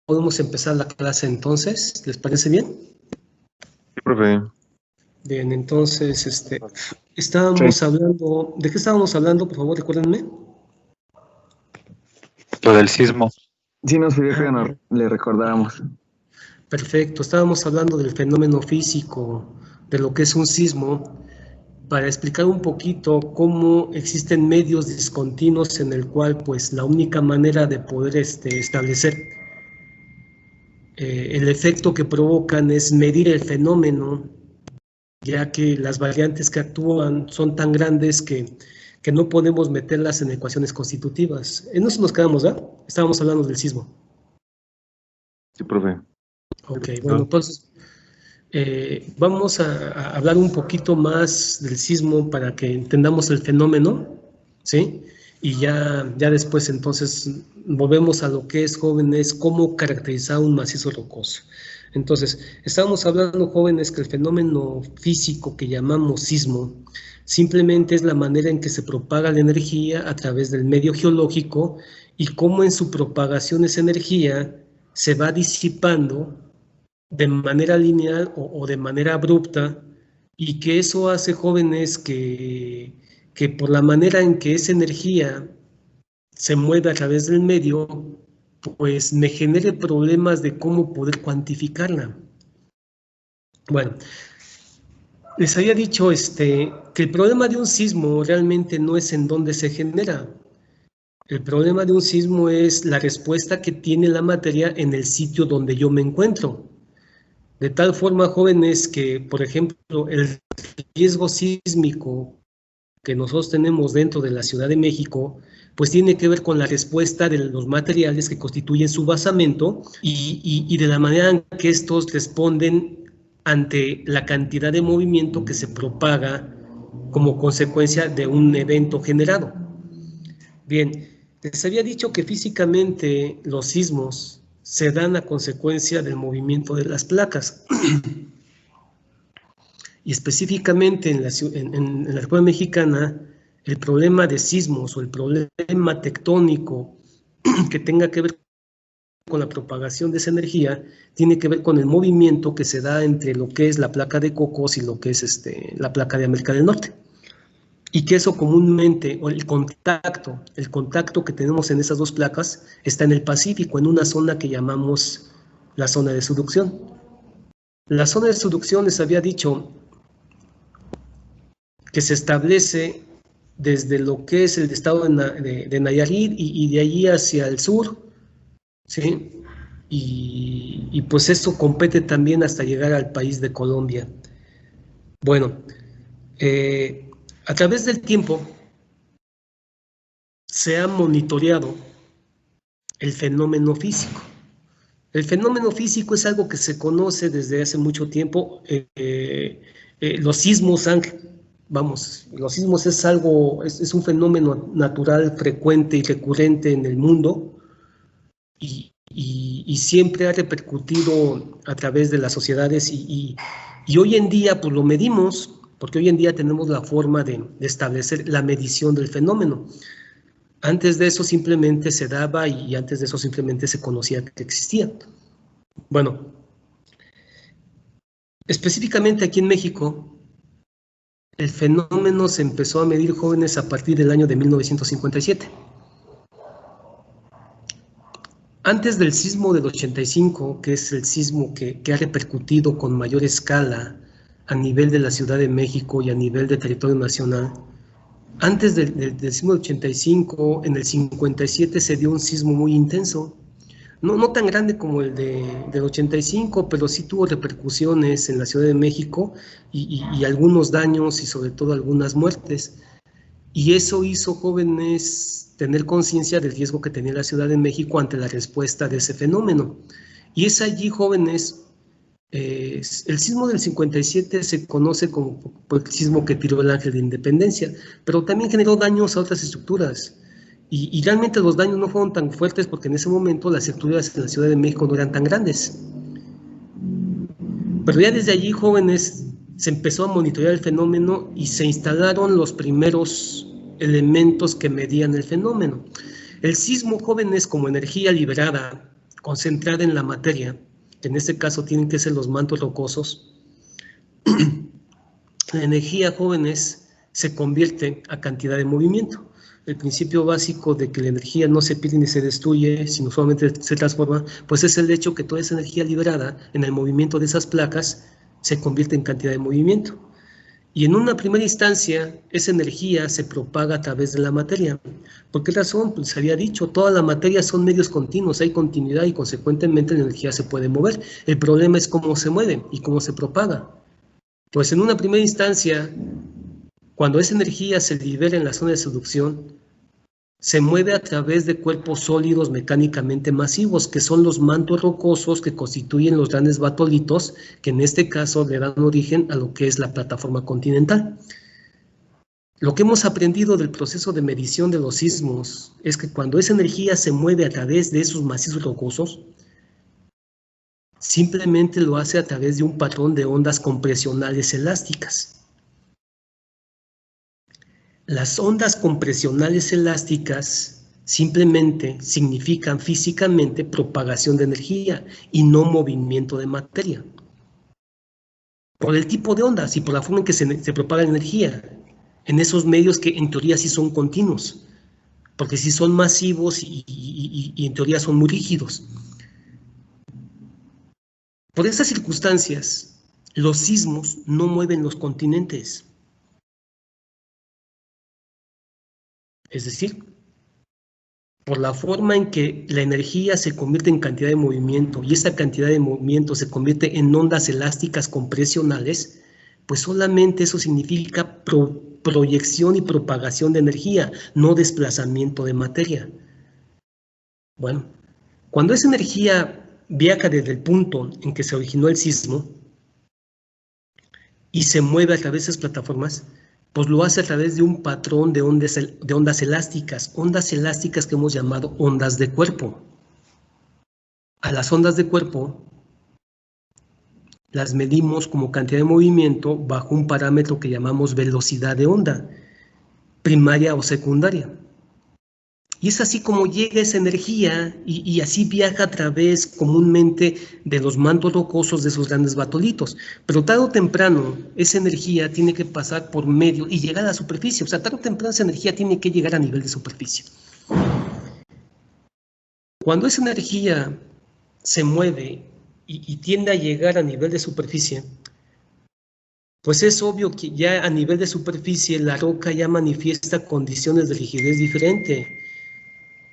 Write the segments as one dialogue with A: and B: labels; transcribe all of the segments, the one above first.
A: Podemos empezar la clase entonces, ¿les parece bien?
B: Sí, profe.
A: Bien, entonces, estábamos hablando, ¿de qué estábamos hablando? Por favor, recuérdenme.
B: Lo del sismo.
C: Sí, nos pidió que le recordáramos.
A: Perfecto, estábamos hablando del fenómeno físico, de lo que es un sismo, para explicar un poquito cómo existen medios discontinuos en el cual, pues, la única manera de poder establecer el efecto que provocan es medir el fenómeno, ya que las variantes que actúan son tan grandes que no podemos meterlas en ecuaciones constitutivas. En eso nos quedamos, ¿verdad? Estábamos hablando del sismo.
B: Sí, profe.
A: Ok, bueno, entonces vamos a hablar un poquito más del sismo para que entendamos el fenómeno, ¿sí? Y ya después entonces volvemos a lo que es, jóvenes, cómo caracterizar un macizo rocoso. Entonces, estábamos hablando, jóvenes, que el fenómeno físico que llamamos sismo simplemente es la manera en que se propaga la energía a través del medio geológico y cómo en su propagación esa energía se va disipando de manera lineal o de manera abrupta, y que eso hace, jóvenes, que por la manera en que esa energía se mueve a través del medio, pues me genere problemas de cómo poder cuantificarla. Bueno, les había dicho que el problema de un sismo realmente no es en dónde se genera. El problema de un sismo es la respuesta que tiene la materia en el sitio donde yo me encuentro. De tal forma, jóvenes, que, por ejemplo, el riesgo sísmico que nosotros tenemos dentro de la Ciudad de México, pues tiene que ver con la respuesta de los materiales que constituyen su basamento y de la manera en que estos responden ante la cantidad de movimiento que se propaga como consecuencia de un evento generado. Bien, les había dicho que físicamente los sismos se dan a consecuencia del movimiento de las placas. Y específicamente en la República Mexicana, el problema de sismos o el problema tectónico que tenga que ver con la propagación de esa energía tiene que ver con el movimiento que se da entre lo que es la placa de Cocos y lo que es la placa de América del Norte. Y que eso comúnmente, o el contacto que tenemos en esas dos placas está en el Pacífico, en una zona que llamamos la zona de subducción. La zona de subducción, les había dicho, que se establece desde lo que es el estado de Nayarit y de allí hacia el sur, ¿sí? Y pues eso compete también hasta llegar al país de Colombia. Bueno, a través del tiempo se ha monitoreado el fenómeno físico. El fenómeno físico es algo que se conoce desde hace mucho tiempo. Los sismos los sismos es algo, es un fenómeno natural, frecuente y recurrente en el mundo, y siempre ha repercutido a través de las sociedades, y hoy en día pues lo medimos, porque hoy en día tenemos la forma de establecer la medición del fenómeno. Antes de eso simplemente se daba, y antes de eso simplemente se conocía que existía. Bueno, específicamente aquí en México, el fenómeno se empezó a medir, jóvenes, a partir del año de 1957. Antes del sismo del 85, que es el sismo que ha repercutido con mayor escala a nivel de la Ciudad de México y a nivel de territorio nacional, antes del sismo del 85, en el 57 se dio un sismo muy intenso, no tan grande como el del 85, pero sí tuvo repercusiones en la Ciudad de México y algunos daños y sobre todo algunas muertes. Y eso hizo, jóvenes, tener conciencia del riesgo que tenía la Ciudad de México ante la respuesta de ese fenómeno. Y es allí, jóvenes, el sismo del 57 se conoce como el sismo que tiró el Ángel de Independencia, pero también generó daños a otras estructuras. Y realmente los daños no fueron tan fuertes porque en ese momento las estructuras en la Ciudad de México no eran tan grandes. Pero ya desde allí, jóvenes, se empezó a monitorear el fenómeno y se instalaron los primeros elementos que medían el fenómeno. El sismo, jóvenes, como energía liberada, concentrada en la materia, que en este caso tienen que ser los mantos rocosos, la energía, jóvenes, se convierte a cantidad de movimiento. El principio básico de que la energía no se pierde ni se destruye, sino solamente se transforma, pues es el hecho que toda esa energía liberada en el movimiento de esas placas se convierte en cantidad de movimiento. Y en una primera instancia, esa energía se propaga a través de la materia. ¿Por qué razón? Pues se había dicho, toda la materia son medios continuos, hay continuidad y consecuentemente la energía se puede mover. El problema es cómo se mueve y cómo se propaga. Pues en una primera instancia, cuando esa energía se libera en la zona de seducción, se mueve a través de cuerpos sólidos mecánicamente masivos, que son los mantos rocosos que constituyen los grandes batolitos, que en este caso le dan origen a lo que es la plataforma continental. Lo que hemos aprendido del proceso de medición de los sismos es que cuando esa energía se mueve a través de esos macizos rocosos, simplemente lo hace a través de un patrón de ondas compresionales elásticas. Las ondas compresionales elásticas simplemente significan físicamente propagación de energía y no movimiento de materia. Por el tipo de ondas y por la forma en que se propaga la energía en esos medios que en teoría sí son continuos, porque sí son masivos y en teoría son muy rígidos. Por esas circunstancias, los sismos no mueven los continentes. Es decir, por la forma en que la energía se convierte en cantidad de movimiento y esa cantidad de movimiento se convierte en ondas elásticas compresionales, pues solamente eso significa proyección y propagación de energía, no desplazamiento de materia. Bueno, cuando esa energía viaja desde el punto en que se originó el sismo y se mueve a través de esas plataformas, pues lo hace a través de un patrón de ondas elásticas que hemos llamado ondas de cuerpo. A las ondas de cuerpo las medimos como cantidad de movimiento bajo un parámetro que llamamos velocidad de onda, primaria o secundaria. Y es así como llega esa energía y así viaja a través comúnmente de los mantos rocosos de esos grandes batolitos. Pero tarde o temprano esa energía tiene que pasar por medio y llegar a la superficie. O sea, tarde o temprano esa energía tiene que llegar a nivel de superficie. Cuando esa energía se mueve y tiende a llegar a nivel de superficie, pues es obvio que ya a nivel de superficie la roca ya manifiesta condiciones de rigidez diferente.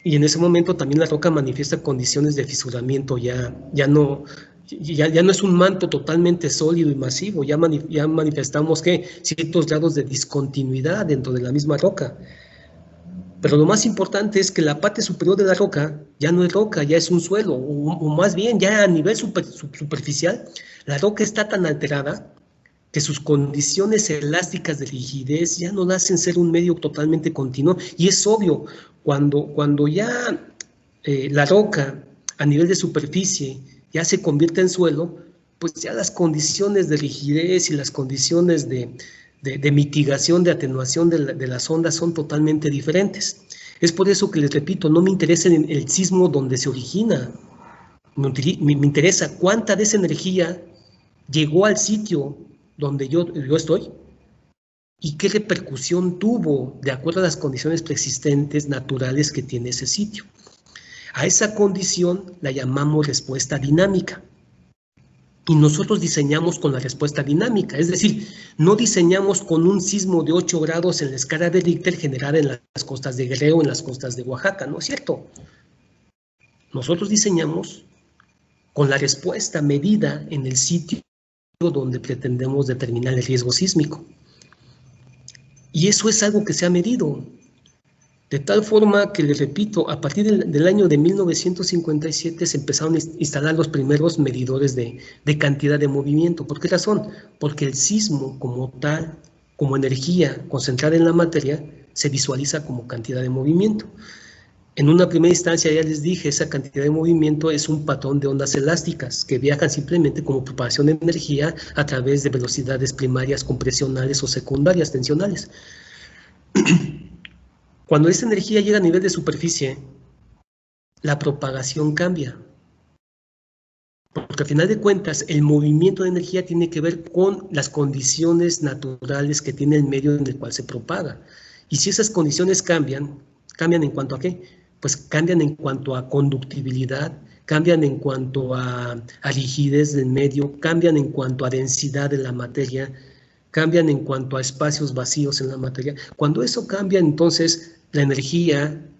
A: Y en ese momento también la roca manifiesta condiciones de fisuramiento, ya no es un manto totalmente sólido y masivo, ya manifestamos que ciertos grados de discontinuidad dentro de la misma roca. Pero lo más importante es que la parte superior de la roca ya no es roca, ya es un suelo, o más bien ya a nivel superficial, la roca está tan alterada que sus condiciones elásticas de rigidez ya no la hacen ser un medio totalmente continuo, y es obvio, cuando ya la roca a nivel de superficie ya se convierte en suelo, pues ya las condiciones de rigidez y las condiciones de mitigación, de atenuación de las ondas son totalmente diferentes. Es por eso que les repito, no me interesa el sismo donde se origina, me interesa cuánta de esa energía llegó al sitio donde yo estoy y qué repercusión tuvo de acuerdo a las condiciones preexistentes naturales que tiene ese sitio. A esa condición la llamamos respuesta dinámica. Y nosotros diseñamos con la respuesta dinámica, es decir, no diseñamos con un sismo de 8 grados en la escala de Richter generada en las costas de Guerrero, en las costas de Oaxaca, ¿no es cierto? Nosotros diseñamos con la respuesta medida en el sitio donde pretendemos determinar el riesgo sísmico. Y eso es algo que se ha medido. De tal forma que, les repito, a partir del año de 1957 se empezaron a instalar los primeros medidores de cantidad de movimiento. ¿Por qué razón? Porque el sismo como tal, como energía concentrada en la materia, se visualiza como cantidad de movimiento. En una primera instancia, ya les dije, esa cantidad de movimiento es un patrón de ondas elásticas que viajan simplemente como propagación de energía a través de velocidades primarias compresionales o secundarias tensionales. Cuando esa energía llega a nivel de superficie, la propagación cambia. Porque al final de cuentas, el movimiento de energía tiene que ver con las condiciones naturales que tiene el medio en el cual se propaga. Y si esas condiciones cambian, ¿cambian en cuanto a qué? Pues cambian en cuanto a conductibilidad, cambian en cuanto a rigidez del medio, cambian en cuanto a densidad de la materia, cambian en cuanto a espacios vacíos en la materia. Cuando eso cambia, entonces la energía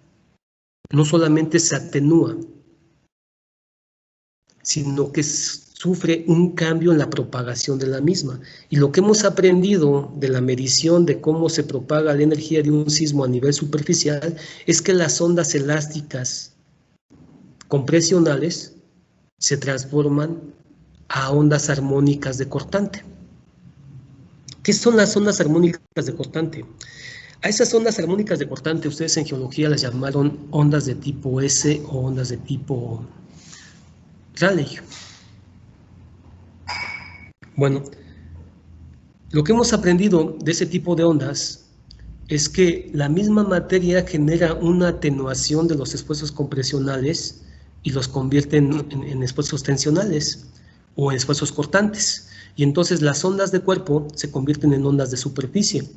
A: no solamente se atenúa, sino que sufre un cambio en la propagación de la misma. Y lo que hemos aprendido de la medición de cómo se propaga la energía de un sismo a nivel superficial es que las ondas elásticas compresionales se transforman a ondas armónicas de cortante. ¿Qué son las ondas armónicas de cortante? A esas ondas armónicas de cortante ustedes en geología las llamaron ondas de tipo S o ondas de tipo Rayleigh. Bueno, lo que hemos aprendido de ese tipo de ondas es que la misma materia genera una atenuación de los esfuerzos compresionales y los convierte en esfuerzos tensionales o en esfuerzos cortantes. Y entonces las ondas de cuerpo se convierten en ondas de superficie.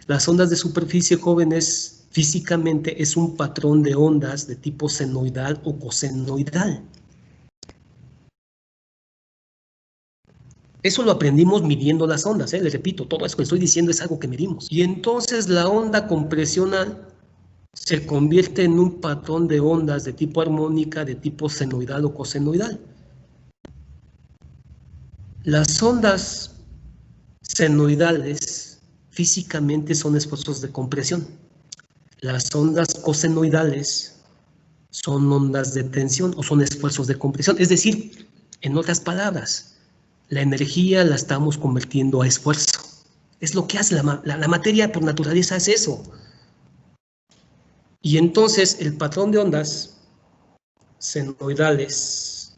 A: Las ondas de superficie, jóvenes, físicamente es un patrón de ondas de tipo senoidal o cosenoidal. Eso lo aprendimos midiendo las ondas, les repito, todo eso que estoy diciendo es algo que medimos. Y entonces la onda compresional se convierte en un patrón de ondas de tipo armónica, de tipo senoidal o cosenoidal. Las ondas senoidales físicamente son esfuerzos de compresión. Las ondas cosenoidales son ondas de tensión o son esfuerzos de compresión. Es decir, en otras palabras, la energía la estamos convirtiendo a esfuerzo. Es lo que hace la materia por naturaleza, es eso. Y entonces el patrón de ondas senoidales,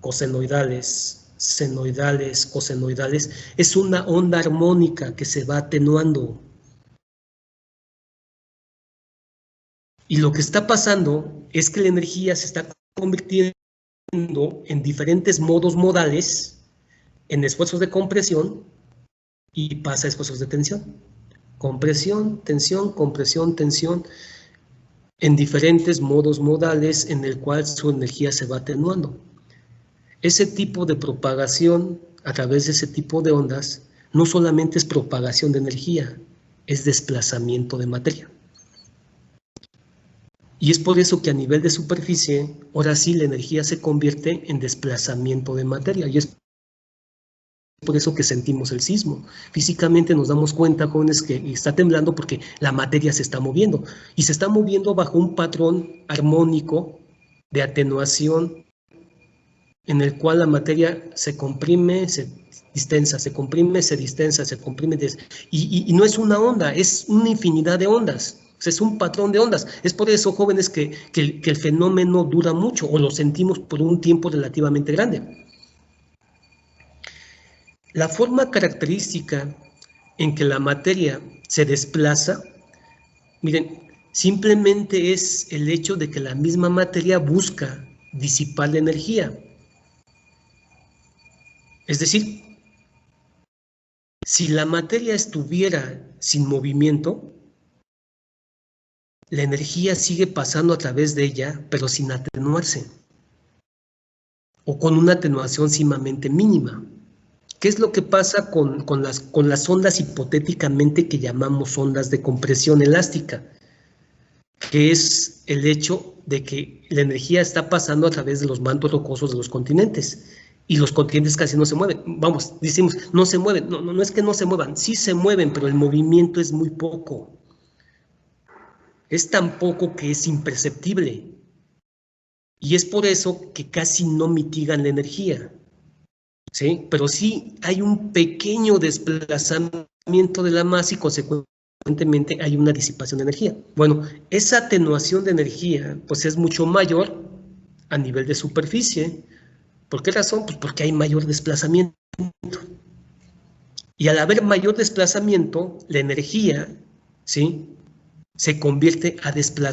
A: cosenoidales, senoidales, cosenoidales, es una onda armónica que se va atenuando. Y lo que está pasando es que la energía se está convirtiendo en diferentes modos modales, en esfuerzos de compresión y pasa a esfuerzos de tensión. Compresión, tensión, en diferentes modos modales en el cual su energía se va atenuando. Ese tipo de propagación a través de ese tipo de ondas no solamente es propagación de energía, es desplazamiento de materia. Y es por eso que a nivel de superficie, ahora sí la energía se convierte en desplazamiento de materia. Y es por eso que sentimos el sismo. Físicamente nos damos cuenta, jóvenes, que está temblando porque la materia se está moviendo. Y se está moviendo bajo un patrón armónico de atenuación en el cual la materia se comprime, se distensa, se comprime, se distensa, se comprime. Y no es una onda, es una infinidad de ondas. O sea, es un patrón de ondas. Es por eso, jóvenes, que el fenómeno dura mucho o lo sentimos por un tiempo relativamente grande. La forma característica en que la materia se desplaza, miren, simplemente es el hecho de que la misma materia busca disipar la energía. Es decir, si la materia estuviera sin movimiento, la energía sigue pasando a través de ella, pero sin atenuarse, o con una atenuación sumamente mínima. ¿Qué es lo que pasa con las ondas hipotéticamente que llamamos ondas de compresión elástica? Que es el hecho de que la energía está pasando a través de los mantos rocosos de los continentes, y los continentes casi no se mueven. Vamos, decimos, no se mueven. No es que no se muevan, sí se mueven, pero el movimiento es muy poco. Es tan poco que es imperceptible. Y es por eso que casi no mitigan la energía. ¿Sí? Pero sí hay un pequeño desplazamiento de la masa y consecuentemente hay una disipación de energía. Bueno, esa atenuación de energía pues es mucho mayor a nivel de superficie. ¿Por qué razón? Pues porque hay mayor desplazamiento. Y al haber mayor desplazamiento, la energía, ¿sí?, se convierte a desplazamiento